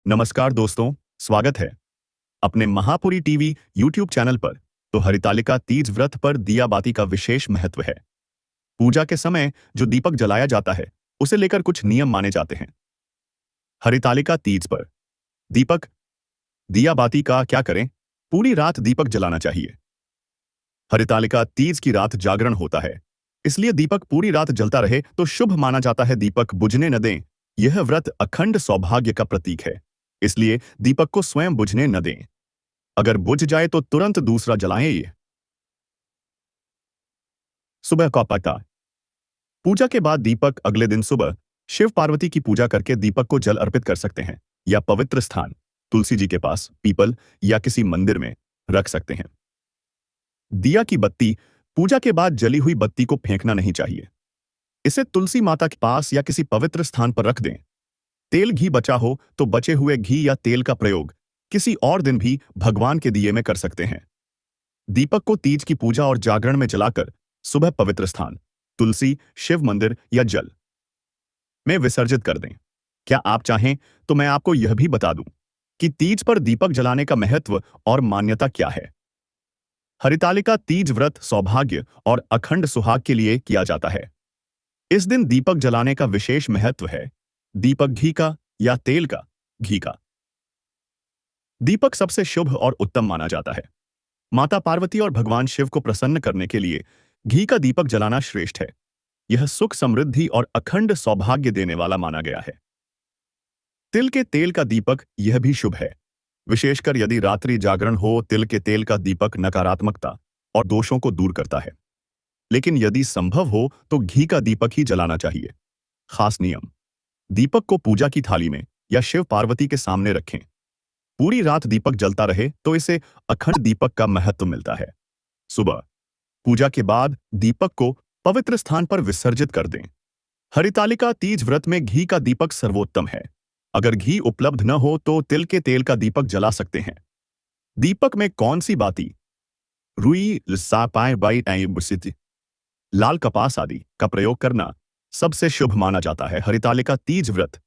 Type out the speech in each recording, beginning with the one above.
नमस्कार दोस्तों, स्वागत है अपने महापुरी टीवी यूट्यूब चैनल पर। तो हरितालिका तीज व्रत पर दिया बाती का विशेष महत्व है। पूजा के समय जो दीपक जलाया जाता है उसे लेकर कुछ नियम माने जाते हैं। हरितालिका तीज पर दीपक दिया बाती का क्या करें? पूरी रात दीपक जलाना चाहिए। हरितालिका तीज की रात जागरण होता है, इसलिए दीपक पूरी रात जलता रहे तो शुभ माना जाता है। दीपक बुझने न दें, यह व्रत अखंड सौभाग्य का प्रतीक है, इसलिए दीपक को स्वयं बुझने न दें। अगर बुझ जाए तो तुरंत दूसरा जलाएं। ये सुबह का पता। पूजा के बाद दीपक अगले दिन सुबह शिव पार्वती की पूजा करके दीपक को जल अर्पित कर सकते हैं या पवित्र स्थान तुलसी जी के पास, पीपल या किसी मंदिर में रख सकते हैं। दिया की बत्ती पूजा के बाद जली हुई बत्ती को फेंकना नहीं चाहिए। इसे तुलसी माता के पास या किसी पवित्र स्थान पर रख दें। तेल घी बचा हो तो बचे हुए घी या तेल का प्रयोग किसी और दिन भी भगवान के दिए में कर सकते हैं। दीपक को तीज की पूजा और जागरण में जलाकर सुबह पवित्र स्थान तुलसी, शिव मंदिर या जल में विसर्जित कर दें। क्या आप चाहें तो मैं आपको यह भी बता दूं कि तीज पर दीपक जलाने का महत्व और मान्यता क्या है। हरितालिका तीज व्रत सौभाग्य और अखंड सुहाग के लिए किया जाता है। इस दिन दीपक जलाने का विशेष महत्व है। दीपक घी का या तेल का? घी का दीपक सबसे शुभ और उत्तम माना जाता है। माता पार्वती और भगवान शिव को प्रसन्न करने के लिए घी का दीपक जलाना श्रेष्ठ है। यह सुख, समृद्धि और अखंड सौभाग्य देने वाला माना गया है। तिल के तेल का दीपक यह भी शुभ है, विशेषकर यदि रात्रि जागरण हो। तिल के तेल का दीपक नकारात्मकता और दोषों को दूर करता है, लेकिन यदि संभव हो तो घी का दीपक ही जलाना चाहिए। खास नियम: दीपक को पूजा की थाली में या शिव पार्वती के सामने रखें। पूरी रात दीपक जलता रहे तो इसे अखंड दीपक का महत्व मिलता है। सुबह पूजा के बाद दीपक को पवित्र स्थान पर विसर्जित कर दें। हरितालिका तीज व्रत में घी का दीपक सर्वोत्तम है। अगर घी उपलब्ध न हो तो तिल के तेल का दीपक जला सकते हैं। दीपक में कौन सी बाती, रुई, सापाई, बाई, लाल कपास आदि का प्रयोग करना सबसे शुभ माना जाता है। हरितालिका तीज व्रत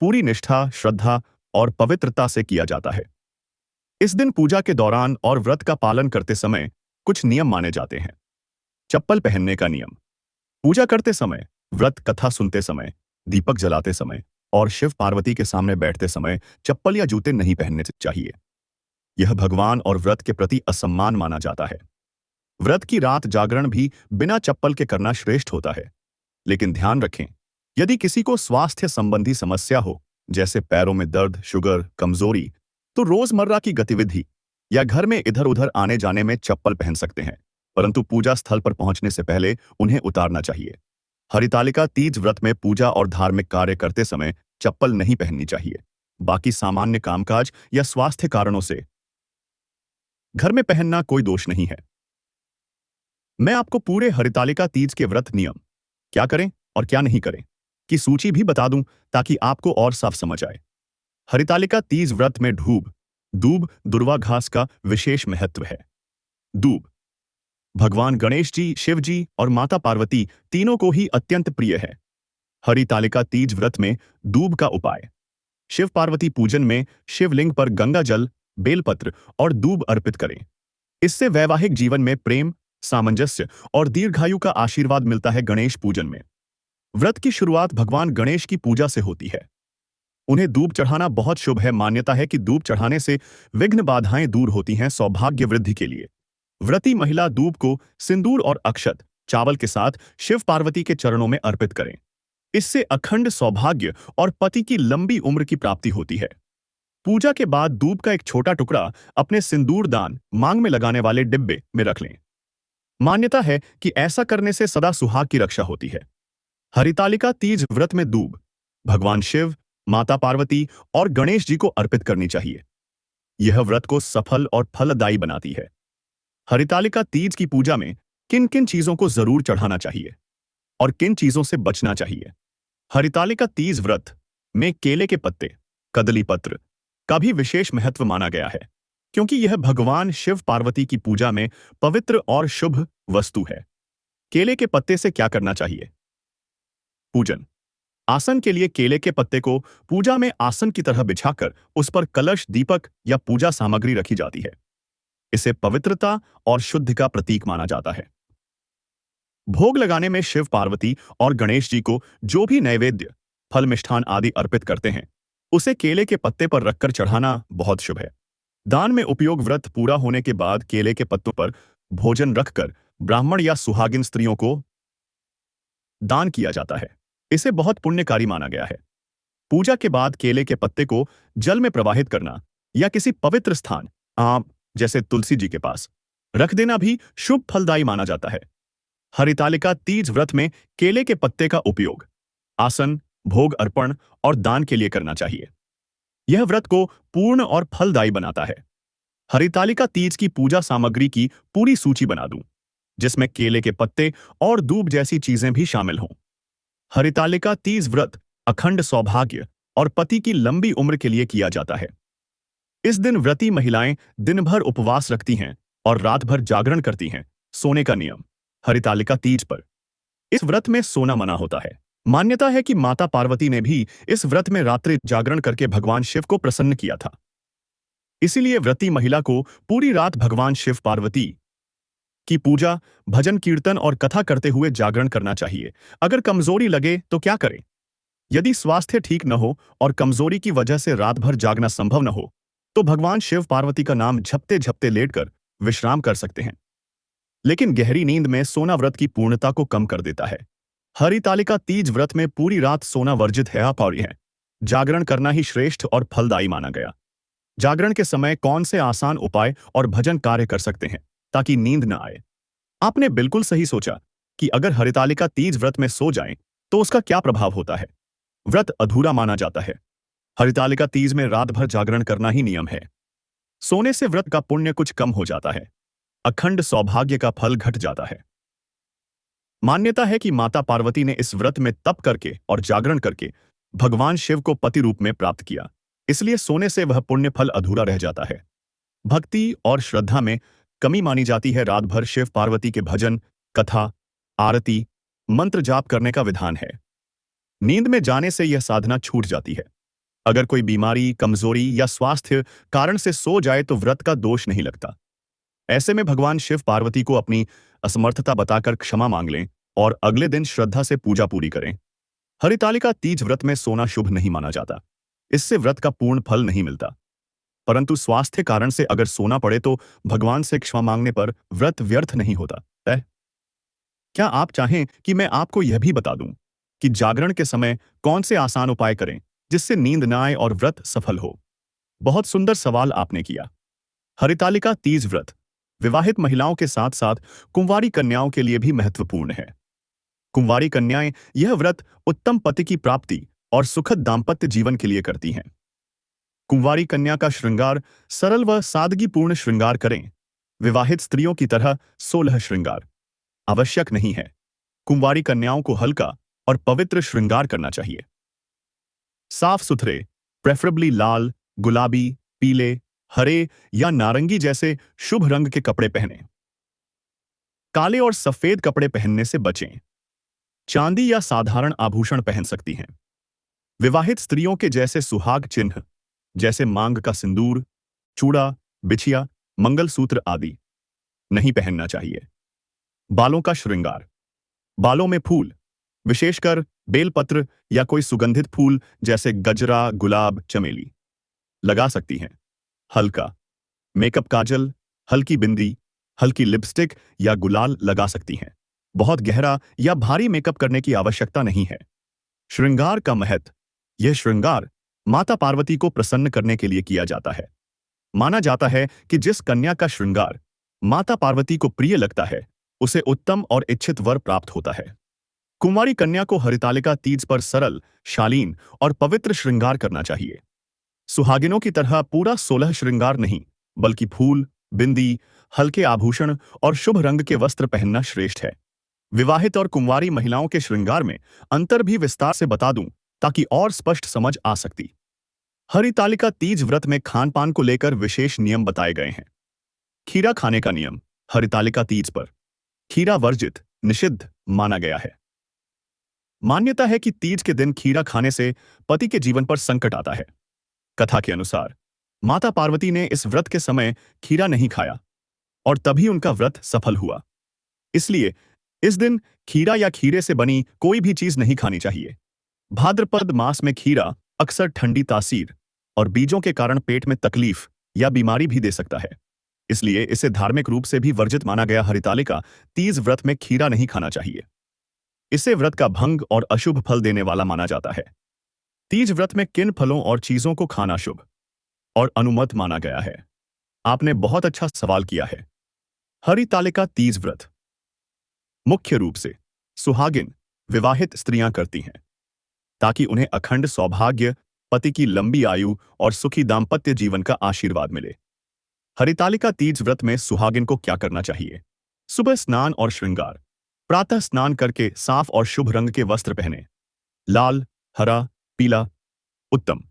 पूरी निष्ठा, श्रद्धा और पवित्रता से किया जाता है। इस दिन पूजा के दौरान और व्रत का पालन करते समय कुछ नियम माने जाते हैं। चप्पल पहनने का नियम: पूजा करते समय, व्रत कथा सुनते समय, दीपक जलाते समय और शिव पार्वती के सामने बैठते समय चप्पल या जूते नहीं पहनने चाहिए। यह भगवान और व्रत के प्रति असम्मान माना जाता है। व्रत की रात जागरण भी बिना चप्पल के करना श्रेष्ठ होता है, लेकिन ध्यान रखें, यदि किसी को स्वास्थ्य संबंधी समस्या हो, जैसे पैरों में दर्द, शुगर, कमजोरी, तो रोजमर्रा की गतिविधि या घर में इधर उधर आने जाने में चप्पल पहन सकते हैं, परंतु पूजा स्थल पर पहुंचने से पहले उन्हें उतारना चाहिए। हरितालिका तीज व्रत में पूजा और धार्मिक कार्य करते समय चप्पल नहीं पहननी चाहिए। बाकी सामान्य कामकाज या स्वास्थ्य कारणों से घर में पहनना कोई दोष नहीं है। मैं आपको पूरे हरितालिका तीज के व्रत नियम, क्या करें और क्या नहीं करें, की सूची भी बता दूं ताकि आपको और साफ समझ आए। हरितालिका तीज व्रत में दूब दुर्वा घास का विशेष महत्व है। दूब भगवान गणेश जी, शिव जी और माता पार्वती तीनों को ही अत्यंत प्रिय है। हरितालिका तीज व्रत में दूब का उपाय: शिव पार्वती पूजन में शिवलिंग पर गंगा जल, बेलपत्र और दूब अर्पित करें। इससे वैवाहिक जीवन में प्रेम, सामंजस्य और दीर्घायु का आशीर्वाद मिलता है। गणेश पूजन में व्रत की शुरुआत भगवान गणेश की पूजा से होती है। उन्हें दूब चढ़ाना बहुत शुभ है। मान्यता है कि दूब चढ़ाने से विघ्न बाधाएं दूर होती हैं। सौभाग्य वृद्धि के लिए व्रती महिला दूब को सिंदूर और अक्षत चावल के साथ शिव पार्वती के चरणों में अर्पित करें। इससे अखंड सौभाग्य और पति की लंबी उम्र की प्राप्ति होती है। पूजा के बाद दूब का एक छोटा टुकड़ा अपने सिंदूर दान मांग में लगाने वाले डिब्बे में रख लें। मान्यता है कि ऐसा करने से सदा सुहाग की रक्षा होती है। हरितालिका तीज व्रत में दूब भगवान शिव, माता पार्वती और गणेश जी को अर्पित करनी चाहिए। यह व्रत को सफल और फलदायी बनाती है। हरितालिका तीज की पूजा में किन किन चीजों को जरूर चढ़ाना चाहिए और किन चीजों से बचना चाहिए? हरितालिका तीज व्रत में केले के पत्ते, कदली पत्र का भी विशेष महत्व माना गया है, क्योंकि यह भगवान शिव पार्वती की पूजा में पवित्र और शुभ वस्तु है। केले के पत्ते से क्या करना चाहिए? पूजन: आसन के लिए केले के पत्ते को पूजा में आसन की तरह बिछाकर उस पर कलश, दीपक या पूजा सामग्री रखी जाती है। इसे पवित्रता और शुद्धि का प्रतीक माना जाता है। भोग लगाने में शिव, पार्वती और गणेश जी को जो भी नैवेद्य, फल, मिष्ठान आदि अर्पित करते हैं, उसे केले के पत्ते पर रखकर चढ़ाना बहुत शुभ है। दान में उपयोग: व्रत पूरा होने के बाद केले के पत्तों पर भोजन रखकर ब्राह्मण या सुहागिन स्त्रियों को दान किया जाता है। इसे बहुत पुण्यकारी माना गया है। पूजा के बाद केले के पत्ते को जल में प्रवाहित करना या किसी पवित्र स्थान, आम जैसे तुलसी जी के पास, रख देना भी शुभ फलदायी माना जाता है। हरितालिका तीज व्रत में केले के पत्ते का उपयोग आसन, भोग अर्पण और दान के लिए करना चाहिए। यह व्रत को पूर्ण और फलदायी बनाता है। हरितालिका तीज की पूजा सामग्री की पूरी सूची बना दूं, जिसमें केले के पत्ते और दूब जैसी चीजें भी शामिल हों। हरितालिका तीज व्रत अखंड सौभाग्य और पति की लंबी उम्र के लिए किया जाता है। इस दिन व्रती महिलाएं दिन भर उपवास रखती हैं और रात भर जागरण करती हैं। सोने का नियम: हरितालिका तीज पर इस व्रत में सोना मना होता है। मान्यता है कि माता पार्वती ने भी इस व्रत में रात्रि जागरण करके भगवान शिव को प्रसन्न किया था। इसीलिए व्रती महिला को पूरी रात भगवान शिव, पार्वती की पूजा, भजन, कीर्तन और कथा करते हुए जागरण करना चाहिए। अगर कमजोरी लगे तो क्या करें? यदि स्वास्थ्य ठीक न हो और कमजोरी की वजह से रात भर जागना संभव न हो, तो भगवान शिव, पार्वती का नाम झपते झपते लेटकर विश्राम कर सकते हैं। लेकिन गहरी नींद में सोना व्रत की पूर्णता को कम कर देता है। हरितालिका तीज व्रत में पूरी रात सोना वर्जित है, अपौर्य है। जागरण करना ही श्रेष्ठ और फलदायी माना गया। जागरण के समय कौन से आसान उपाय और भजन कार्य कर सकते हैं ताकि नींद न आए? आपने बिल्कुल सही सोचा कि अगर हरितालिका तीज व्रत में सो जाएं तो उसका क्या प्रभाव होता है। व्रत अधूरा माना जाता है। हरितालिका तीज में रात भर जागरण करना ही नियम है। सोने से व्रत का पुण्य कुछ कम हो जाता है। अखंड सौभाग्य का फल घट जाता है। मान्यता है कि माता पार्वती ने इस व्रत में तप करके और जागरण करके भगवान शिव को पति रूप में प्राप्त किया, इसलिए सोने से वह पुण्य फल अधूरा रह जाता है। भक्ति और श्रद्धा में कमी मानी जाती है। रात भर शिव पार्वती के भजन, कथा, आरती, मंत्र जाप करने का विधान है। नींद में जाने से यह साधना छूट जाती है। अगर कोई बीमारी, कमजोरी या स्वास्थ्य कारण से सो जाए तो व्रत का दोष नहीं लगता। ऐसे में भगवान शिव पार्वती को अपनी असमर्थता बताकर क्षमा मांग लें और अगले दिन श्रद्धा से पूजा पूरी करें। हरितालिका तीज व्रत में सोना शुभ नहीं माना जाता। इससे व्रत का पूर्ण फल नहीं मिलता। परंतु स्वास्थ्य कारण से अगर सोना पड़े तो भगवान से क्षमा मांगने पर व्रत व्यर्थ नहीं होता है। क्या आप चाहें कि मैं आपको यह भी बता दूं कि जागरण के समय कौन से आसान उपाय करें जिससे नींद न आए और व्रत सफल हो? बहुत सुंदर सवाल आपने किया। हरितालिका तीज व्रत विवाहित महिलाओं के साथ साथ कुंवारी कन्याओं के लिए भी महत्वपूर्ण है। कुंवारी कन्याएं यह व्रत उत्तम पति की प्राप्ति और सुखद दाम्पत्य जीवन के लिए करती हैं। कुंवारी कन्या का श्रृंगार सरल व सादगीपूर्ण श्रृंगार करें। विवाहित स्त्रियों की तरह 16 श्रृंगार आवश्यक नहीं है। कुंवारी कन्याओं को हल्का और पवित्र श्रृंगार करना चाहिए। साफ सुथरे, प्रेफरेबली लाल, गुलाबी, पीले, हरे या नारंगी जैसे शुभ रंग के कपड़े पहनें। काले और सफेद कपड़े पहनने से बचें। चांदी या साधारण आभूषण पहन सकती हैं। विवाहित स्त्रियों के जैसे सुहाग चिन्ह जैसे मांग का सिंदूर, चूड़ा, बिछिया, मंगलसूत्र आदि नहीं पहनना चाहिए। बालों का श्रृंगार: बालों में फूल, विशेषकर बेलपत्र या कोई सुगंधित फूल जैसे गजरा, गुलाब, चमेली लगा सकती हैं। हल्का मेकअप, काजल, हल्की बिंदी, हल्की लिपस्टिक या गुलाल लगा सकती हैं। बहुत गहरा या भारी मेकअप करने की आवश्यकता नहीं है। श्रृंगार का महत्व: यह श्रृंगार माता पार्वती को प्रसन्न करने के लिए किया जाता है। माना जाता है कि जिस कन्या का श्रृंगार माता पार्वती को प्रिय लगता है उसे उत्तम और इच्छित वर प्राप्त होता है। कुंवारी कन्या को हरितालिका तीज पर सरल, शालीन और पवित्र श्रृंगार करना चाहिए। सुहागिनों की तरह पूरा 16 श्रृंगार नहीं, बल्कि फूल, बिंदी, हल्के आभूषण और शुभ रंग के वस्त्र पहनना श्रेष्ठ है। विवाहित और कुंवारी महिलाओं के श्रृंगार में अंतर भी विस्तार से बता दूं ताकि और स्पष्ट समझ आ सकती। हरितालिका तीज व्रत में खान पान को लेकर विशेष नियम बताए गए हैं। खीरा खाने का नियम: हरितालिका तीज पर खीरा वर्जित, निषिद्ध माना गया है। मान्यता है कि तीज के दिन खीरा खाने से पति के जीवन पर संकट आता है। कथा के अनुसार माता पार्वती ने इस व्रत के समय खीरा नहीं खाया और तभी उनका व्रत सफल हुआ। इसलिए इस दिन खीरा या खीरे से बनी कोई भी चीज नहीं खानी चाहिए। भाद्रपद मास में खीरा अक्सर ठंडी तासीर और बीजों के कारण पेट में तकलीफ या बीमारी भी दे सकता है। इसलिए इसे धार्मिक रूप से भी वर्जित माना गया। हरितालिका तीज व्रत में खीरा नहीं खाना चाहिए। इसे व्रत का भंग और अशुभ फल देने वाला माना जाता है। तीज व्रत में किन फलों और चीजों को खाना शुभ और अनुमत माना गया है? आपने बहुत अच्छा सवाल किया है। हरितालिका तीज व्रत मुख्य रूप से सुहागिन विवाहित स्त्रियां करती हैं ताकि उन्हें अखंड सौभाग्य, पति की लंबी आयु और सुखी दाम्पत्य जीवन का आशीर्वाद मिले। हरितालिका तीज व्रत में सुहागिन को क्या करना चाहिए? सुबह स्नान और श्रृंगार। प्रातः स्नान करके साफ और शुभ रंग के वस्त्र पहने, लाल, हरा, पीला। उत्तम।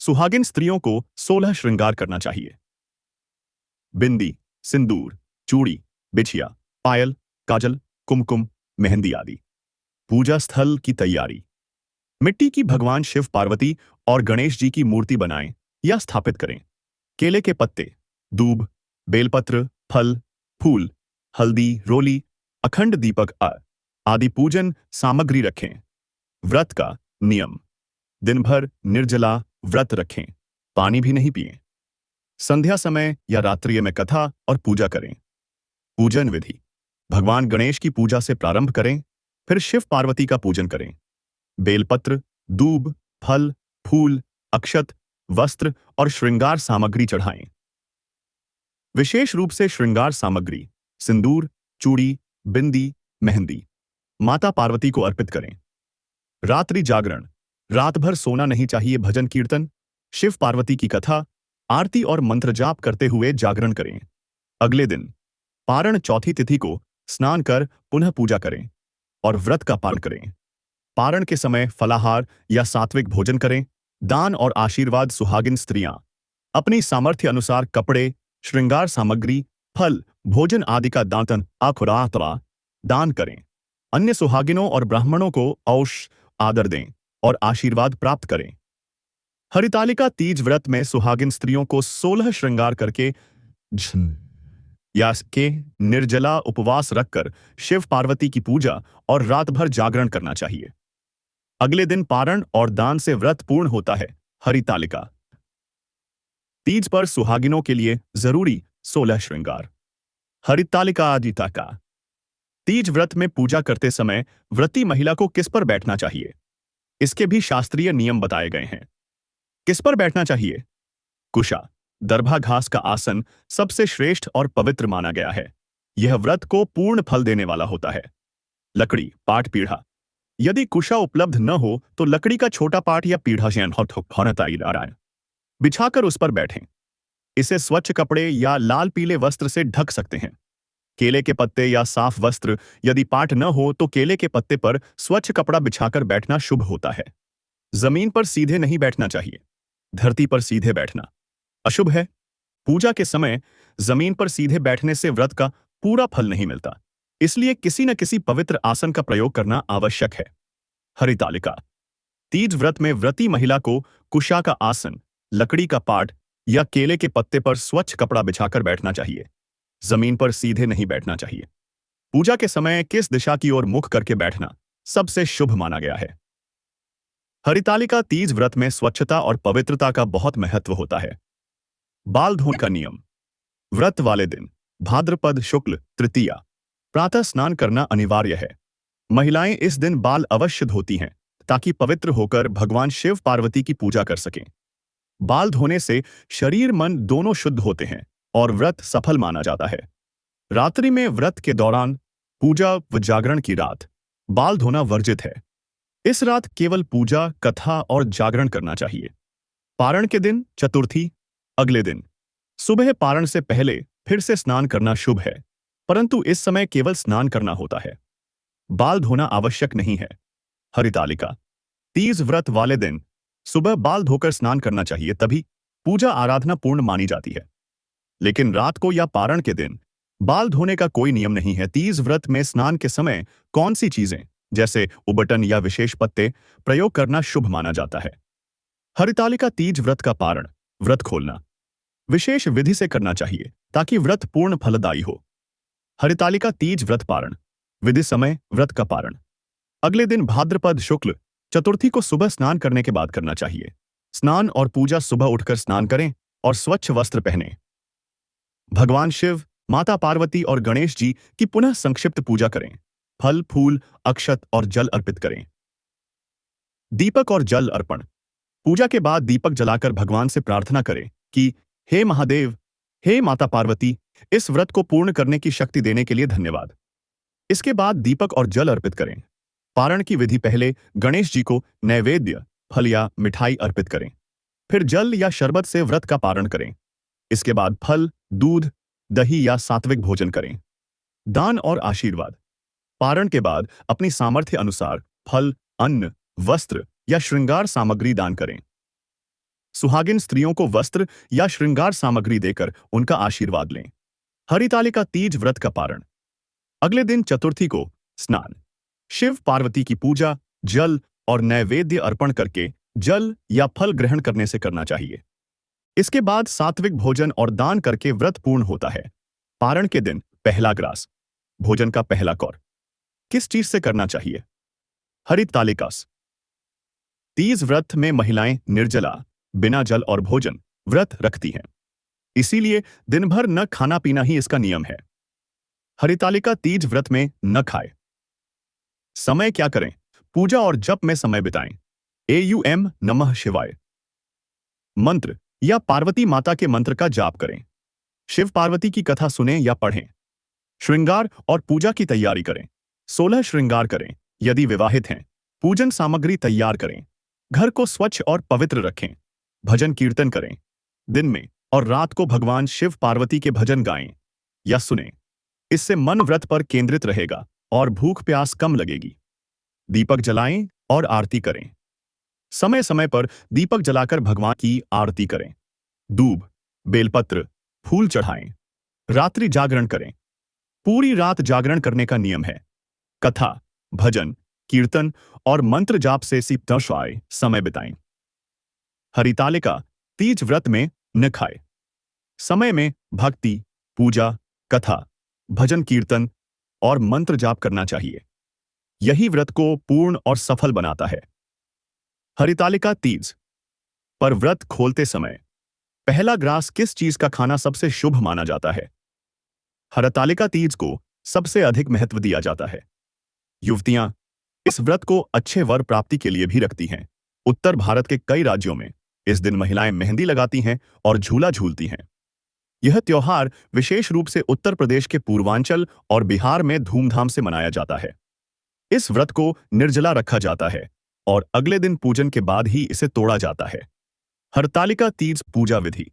सुहागिन स्त्रियों को 16 श्रृंगार करना चाहिए। बिंदी, सिंदूर, चूड़ी, बिछिया, पायल, काजल, कुमकुम, मेहंदी आदि। पूजा स्थल की तैयारी। मिट्टी की भगवान शिव पार्वती और गणेश जी की मूर्ति बनाएं या स्थापित करें। केले के पत्ते, दूब, बेलपत्र, फल, फूल, हल्दी, रोली, अखंड दीपक आदि पूजन सामग्री रखें। व्रत का नियम। दिन भर निर्जला व्रत रखें, पानी भी नहीं पिएं। संध्या समय या रात्रि में कथा और पूजा करें। पूजन विधि। भगवान गणेश की पूजा से प्रारंभ करें, फिर शिव पार्वती का पूजन करें। बेलपत्र, दूब, फल, फूल, अक्षत, वस्त्र और श्रृंगार सामग्री चढ़ाएं। विशेष रूप से श्रृंगार सामग्री सिंदूर, चूड़ी, बिंदी, मेहंदी माता पार्वती को अर्पित करें। रात्रि जागरण। रात भर सोना नहीं चाहिए। भजन कीर्तन, शिव पार्वती की कथा, आरती और मंत्र जाप करते हुए जागरण करें। अगले दिन पारण चौथी तिथि को स्नान कर पुनः पूजा करें और व्रत का पालन करें। पारण के समय फलाहार या सात्विक भोजन करें। दान और आशीर्वाद। सुहागिन स्त्रियां अपनी सामर्थ्य अनुसार कपड़े, श्रृंगार सामग्री, फल, भोजन आदि का दान करें। अन्य सुहागिनों और ब्राह्मणों को आदर दें और आशीर्वाद प्राप्त करें। हरितालिका तीज व्रत में सुहागिन स्त्रियों को 16 श्रृंगार करके या के निर्जला उपवास रखकर शिव पार्वती की पूजा और रात भर जागरण करना चाहिए। अगले दिन पारण और दान से व्रत पूर्ण होता है। हरितालिका तीज पर सुहागिनों के लिए जरूरी 16 श्रृंगार। हरितालिका आदिता का तीज व्रत में पूजा करते समय व्रती महिला को किस पर बैठना चाहिए? इसके भी शास्त्रीय नियम बताए गए हैं। किस पर बैठना चाहिए? कुशा, दरभा घास का आसन सबसे श्रेष्ठ और पवित्र माना गया है। यह व्रत को पूर्ण फल देने वाला होता है। लकड़ी, पाट, पीढ़ा। यदि कुशा उपलब्ध न हो तो लकड़ी का छोटा पाट या पीढ़ा बिछाकर उस पर बैठें। इसे स्वच्छ कपड़े या लाल पीले वस्त्र से ढक सकते हैं। केले के पत्ते या साफ वस्त्र। यदि पाट न हो तो केले के पत्ते पर स्वच्छ कपड़ा बिछाकर बैठना शुभ होता है। जमीन पर सीधे नहीं बैठना चाहिए। धरती पर सीधे बैठना अशुभ है। पूजा के समय जमीन पर सीधे बैठने से व्रत का पूरा फल नहीं मिलता। इसलिए किसी न किसी पवित्र आसन का प्रयोग करना आवश्यक है। हरितालिका तीज व्रत में व्रती महिला को कुशा का आसन, लकड़ी का पाट या केले के पत्ते पर स्वच्छ कपड़ा बिछाकर बैठना चाहिए। जमीन पर सीधे नहीं बैठना चाहिए। पूजा के समय किस दिशा की ओर मुख करके बैठना सबसे शुभ माना गया है? हरितालिका तीज व्रत में स्वच्छता और पवित्रता का बहुत महत्व होता है। बाल धोने का नियम। व्रत वाले दिन भाद्रपद शुक्ल तृतीया प्रातः स्नान करना अनिवार्य है। महिलाएं इस दिन बाल अवश्य धोती हैं ताकि पवित्र होकर भगवान शिव पार्वती की पूजा कर सकें। बाल धोने से शरीर मन दोनों शुद्ध होते हैं और व्रत सफल माना जाता है। रात्रि में व्रत के दौरान पूजा व जागरण की रात बाल धोना वर्जित है। इस रात केवल पूजा, कथा और जागरण करना चाहिए। पारण के दिन चतुर्थी। अगले दिन सुबह पारण से पहले फिर से स्नान करना शुभ है, परंतु इस समय केवल स्नान करना होता है। बाल धोना आवश्यक नहीं है। हरितालिका तीज व्रत वाले दिन सुबह बाल धोकर स्नान करना चाहिए, तभी पूजा आराधना पूर्ण मानी जाती है। लेकिन रात को या पारण के दिन बाल धोने का कोई नियम नहीं है। तीज व्रत में स्नान के समय कौन सी चीजें जैसे उबटन या विशेष पत्ते प्रयोग करना शुभ माना जाता है। हरितालिका तीज व्रत का पारण, व्रत खोलना विशेष विधि से करना चाहिए ताकि व्रत पूर्ण फलदायी हो। हरितालिका तीज व्रत पारण विधि। समय व्रत का पारण अगले दिन भाद्रपद शुक्ल चतुर्थी को सुबह स्नान करने के बाद करना चाहिए। स्नान और पूजा सुबह उठकर स्नान करें और स्वच्छ वस्त्र पहनें। भगवान शिव, माता पार्वती और गणेश जी की पुनः संक्षिप्त पूजा करें। फल, फूल, अक्षत और जल अर्पित करें। दीपक और जल अर्पण पूजा के बाद दीपक जलाकर भगवान से प्रार्थना करें कि हे महादेव, हे माता पार्वती, इस व्रत को पूर्ण करने की शक्ति देने के लिए धन्यवाद। इसके बाद दीपक और जल अर्पित करें। पारण की विधि। पहले गणेश जी को नैवेद्य, फल या मिठाई अर्पित करें। फिर जल या शरबत से व्रत का पारण करें। इसके बाद फल, दूध, दही या सात्विक भोजन करें। दान और आशीर्वाद। पारण के बाद अपनी सामर्थ्य अनुसार फल, अन्न, वस्त्र या श्रृंगार सामग्री दान करें। सुहागिन स्त्रियों को वस्त्र या श्रृंगार सामग्री देकर उनका आशीर्वाद लें। हरितालिका तीज व्रत का पारण अगले दिन चतुर्थी को स्नान, शिव पार्वती की पूजा, जल और नैवेद्य अर्पण करके जल या फल ग्रहण करने से करना चाहिए। इसके बाद सात्विक भोजन और दान करके व्रत पूर्ण होता है। पारण के दिन पहला ग्रास, भोजन का पहला कौर किस चीज से करना चाहिए? हरितालिकास तीज व्रत में महिलाएं निर्जला, बिना जल और भोजन व्रत रखती हैं। इसीलिए दिन भर न खाना पीना ही इसका नियम है। हरितालिका तीज व्रत में न खाए। समय क्या करें? पूजा और जप में समय बिताएं। एयूएम नमः शिवाय मंत्र या पार्वती माता के मंत्र का जाप करें। शिव पार्वती की कथा सुनें या पढ़ें। श्रृंगार और पूजा की तैयारी करें। 16 श्रृंगार करें। यदि विवाहित हैं, पूजन सामग्री तैयार करें। घर को स्वच्छ और पवित्र रखें। भजन कीर्तन करें। दिन में और रात को भगवान शिव पार्वती के भजन गाएं या सुनें। इससे मन व्रत पर केंद्रित रहेगा और भूख प्यास कम लगेगी। दीपक जलाएं और आरती करें। समय समय पर दीपक जलाकर भगवान की आरती करें। दूब, बेलपत्र, फूल चढ़ाएं। रात्रि जागरण करें। पूरी रात जागरण करने का नियम है। कथा, भजन, कीर्तन और मंत्र जाप से सिद्धाश्वाय समय बिताएं। हरितालिका तीज व्रत में न खाए। समय में भक्ति, पूजा, कथा, भजन, कीर्तन और मंत्र जाप करना चाहिए। यही व्रत को पूर्ण और सफल बनाता है। हरितालिका तीज पर व्रत खोलते समय पहला ग्रास किस चीज का खाना सबसे शुभ माना जाता है? हरितालिका तीज को सबसे अधिक महत्व दिया जाता है। युवतियां इस व्रत को अच्छे वर प्राप्ति के लिए भी रखती हैं। उत्तर भारत के कई राज्यों में इस दिन महिलाएं मेहंदी लगाती हैं और झूला झूलती हैं। यह त्योहार विशेष रूप से उत्तर प्रदेश के पूर्वांचल और बिहार में धूमधाम से मनाया जाता है। इस व्रत को निर्जला रखा जाता है और अगले दिन पूजन के बाद ही इसे तोड़ा जाता है। हरितालिका तीज पूजा विधि।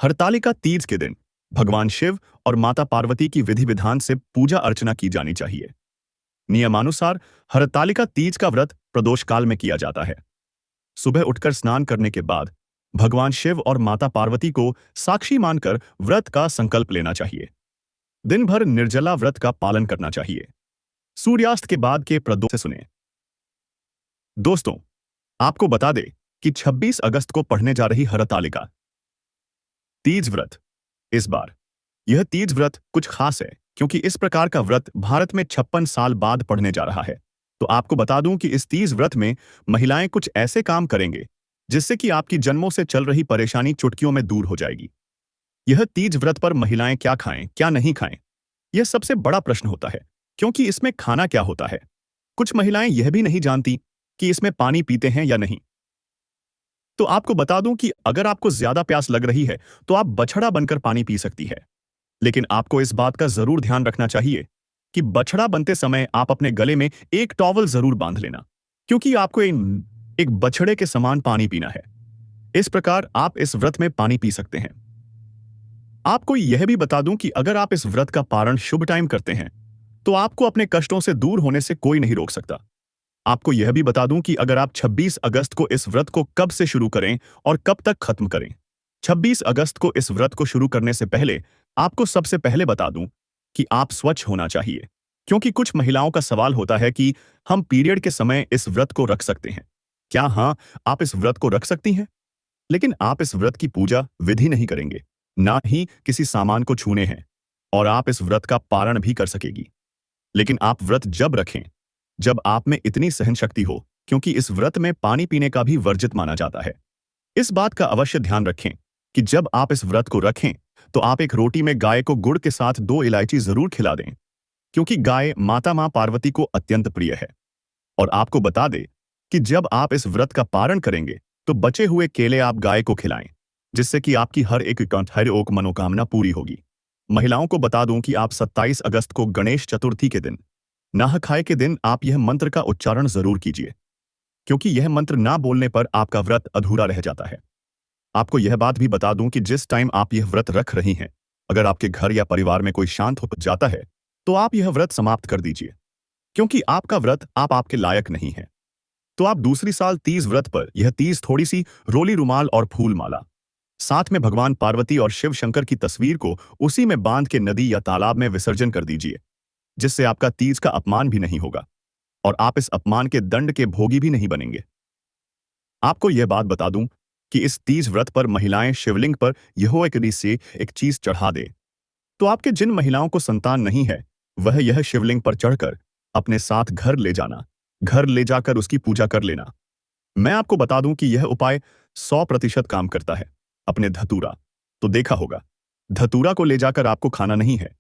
हरितालिका तीज के दिन भगवान शिव और माता पार्वती की विधि विधान से पूजा अर्चना की जानी चाहिए। नियमानुसार हरितालिका तीज का व्रत प्रदोष काल में किया जाता है। सुबह उठकर स्नान करने के बाद भगवान शिव और माता पार्वती को साक्षी मानकर व्रत का संकल्प लेना चाहिए। दिन भर निर्जला व्रत का पालन करना चाहिए। सूर्यास्त के बाद के प्रदोष से सुने। दोस्तों, आपको बता दें कि 26 अगस्त को पढ़ने जा रही हरितालिका तीज व्रत, इस बार यह तीज व्रत कुछ खास है क्योंकि इस प्रकार का व्रत भारत में 56 साल बाद पढ़ने जा रहा है। तो आपको बता दूं कि इस तीज व्रत में महिलाएं कुछ ऐसे काम करेंगे जिससे कि आपकी जन्मों से चल रही परेशानी चुटकियों में दूर हो जाएगी। यह तीज व्रत पर महिलाएं क्या खाएं, क्या नहीं खाएं, यह सबसे बड़ा प्रश्न होता है क्योंकि इसमें खाना क्या होता है। कुछ महिलाएं यह भी नहीं जानती कि इसमें पानी पीते हैं या नहीं। तो आपको बता दूं कि अगर आपको ज्यादा प्यास लग रही है तो आप बछड़ा बनकर पानी पी सकती है। लेकिन आपको इस बात का जरूर ध्यान रखना चाहिए कि बछड़ा बनते समय आप अपने गले में एक टॉवल जरूर बांध लेना, क्योंकि आपको एक बछड़े के समान पानी पीना है। इस प्रकार आप इस व्रत में पानी पी सकते हैं। आपको यह भी बता दूं कि अगर आप इस व्रत का पारण शुभ टाइम करते हैं तो आपको अपने कष्टों से दूर होने से कोई नहीं रोक सकता। आपको यह भी बता दूं कि अगर आप 26 अगस्त को इस व्रत को कब से शुरू करें और कब तक खत्म करें। 26 अगस्त को इस व्रत को शुरू करने से पहले आपको सबसे पहले बता दूं कि आप स्वच्छ होना चाहिए। क्योंकि कुछ महिलाओं का सवाल होता है कि हम पीरियड के समय इस व्रत को रख सकते हैं। क्या हाँ, आप इस व्रत को रख सकती हैं? लेकिन आप इस व्रत की पूजा विधि नहीं करेंगे, ना ही किसी सामान को छूने हैं, और आप इस व्रत का पारण भी कर सकेगी। लेकिन आप व्रत जब रखें, जब आप में इतनी सहन शक्ति हो, क्योंकि इस व्रत में पानी पीने का भी वर्जित माना जाता है। इस बात का अवश्य ध्यान रखें कि जब आप इस व्रत को रखें, तो आप एक रोटी में गाय को गुड़ के साथ 2 इलायची जरूर खिला दें, क्योंकि गाय माँ पार्वती को अत्यंत प्रिय है। और आपको बता दे कि जब आप इस व्रत का पारण करेंगे, तो बचे हुए केले आप गाय को खिलाएं, जिससे कि आपकी हर एक मनोकामना पूरी होगी। महिलाओं को बता दूं कि आप 27 अगस्त को गणेश चतुर्थी के दिन, नहा खाए के दिन आप यह मंत्र का उच्चारण जरूर कीजिए, क्योंकि यह मंत्र ना बोलने पर आपका व्रत अधूरा रह जाता है। आपको यह बात भी बता दूं कि जिस टाइम आप यह व्रत रख रही हैं, अगर आपके घर या परिवार में कोई शांत हो जाता है, तो आप यह व्रत समाप्त कर दीजिए, क्योंकि आपका व्रत आप आपके लायक नहीं है। तो आप दूसरी साल तीज व्रत पर यह तीज थोड़ी सी रोली रुमाल और फूल माला, साथ में भगवान पार्वती और शिव शंकर की तस्वीर को उसी में बांध के नदी या तालाब में विसर्जन कर दीजिए, जिससे आपका तीज का अपमान भी नहीं होगा और आप इस अपमान के दंड के भोगी भी नहीं बनेंगे। आपको यह बात बता दूं कि इस तीज व्रत पर महिलाएं शिवलिंग पर यहोवा से एक चीज चढ़ा दे, तो आपके जिन महिलाओं को संतान नहीं है, वह यह शिवलिंग पर चढ़कर अपने साथ घर ले जाना, घर ले जाकर उसकी पूजा कर लेना। मैं आपको बता दूं कि यह उपाय 100% काम करता है। अपने धतूरा तो देखा होगा, धतूरा को ले जाकर आपको खाना नहीं है,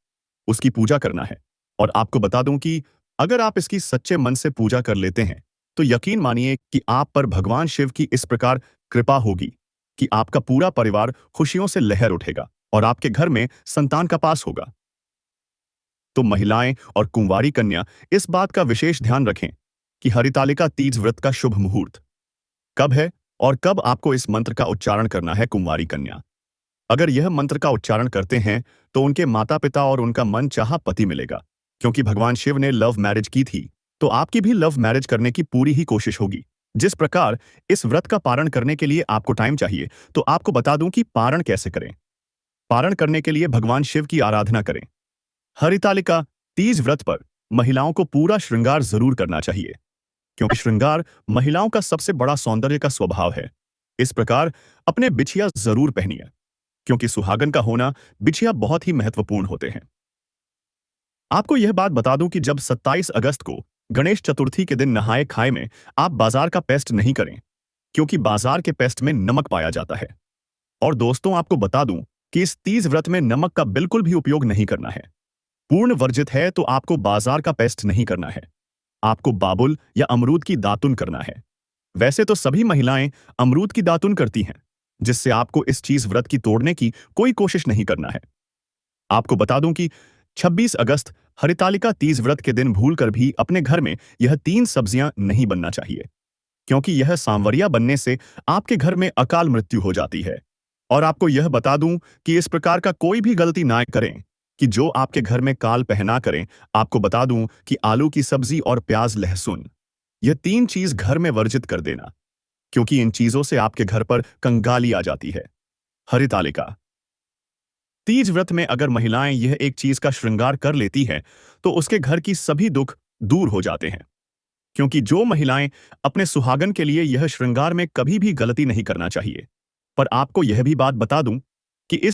उसकी पूजा करना है। और आपको बता दूं कि अगर आप इसकी सच्चे मन से पूजा कर लेते हैं, तो यकीन मानिए कि आप पर भगवान शिव की इस प्रकार कृपा होगी कि आपका पूरा परिवार खुशियों से लहर उठेगा और आपके घर में संतान का पास होगा। तो महिलाएं और कुंवारी कन्या इस बात का विशेष ध्यान रखें कि हरितालिका तीज व्रत का शुभ मुहूर्त कब है और कब आपको इस मंत्र का उच्चारण करना है। कुंवारी कन्या अगर यह मंत्र का उच्चारण करते हैं, तो उनके माता पिता और उनका मन चाहा पति मिलेगा, क्योंकि भगवान शिव ने लव मैरिज की थी, तो आपकी भी लव मैरिज करने की पूरी ही कोशिश होगी। जिस प्रकार इस व्रत का पारण करने के लिए आपको टाइम चाहिए, तो आपको बता दूं कि पारण कैसे करें। पारण करने के लिए भगवान शिव की आराधना करें। हरितालिका तीज व्रत पर महिलाओं को पूरा श्रृंगार जरूर करना चाहिए, क्योंकि श्रृंगार महिलाओं का सबसे बड़ा सौंदर्य का स्वभाव है। इस प्रकार अपने बिछिया जरूर पहनिए, क्योंकि सुहागन का होना बिछिया बहुत ही महत्वपूर्ण होते हैं। आपको यह बात बता दूं कि जब 27 अगस्त को गणेश चतुर्थी के दिन नहाए खाए में आप बाजार का पेस्ट नहीं करें, क्योंकि बाजार के पेस्ट में नमक पाया जाता है। और दोस्तों, आपको बता दूं कि इस तीज व्रत में नमक का बिल्कुल भी उपयोग नहीं करना है, पूर्ण वर्जित है। तो आपको बाजार का पेस्ट नहीं करना है, आपको बाबुल या अमरूद की दातुन करना है। वैसे तो सभी महिलाएं अमरूद की दातुन करती हैं, जिससे आपको इस चीज व्रत की तोड़ने की कोई कोशिश नहीं करना है। आपको बता दूं कि 26 अगस्त हरितालिका तीज व्रत के दिन भूलकर भी अपने घर में यह 3 सब्जियां नहीं बनना चाहिए, क्योंकि यह सांवरिया बनने से आपके घर में अकाल मृत्यु हो जाती है। और आपको यह बता दूं कि इस प्रकार का कोई भी गलती ना करें कि जो आपके घर में काल पहना करें। आपको बता दूं कि आलू की सब्जी और प्याज लहसुन, यह 3 चीज घर में वर्जित कर देना, क्योंकि इन चीजों से आपके घर पर कंगाली आ जाती है। हरितालिका तीज व्रत में अगर महिलाएं यह एक चीज का श्रृंगार कर लेती हैं, तो उसके घर की सभी दुख दूर हो जाते हैं, क्योंकि जो महिलाएं अपने सुहागन के लिए यह श्रृंगार में कभी भी गलती नहीं करना चाहिए। पर आपको यह भी बात बता दूं कि इस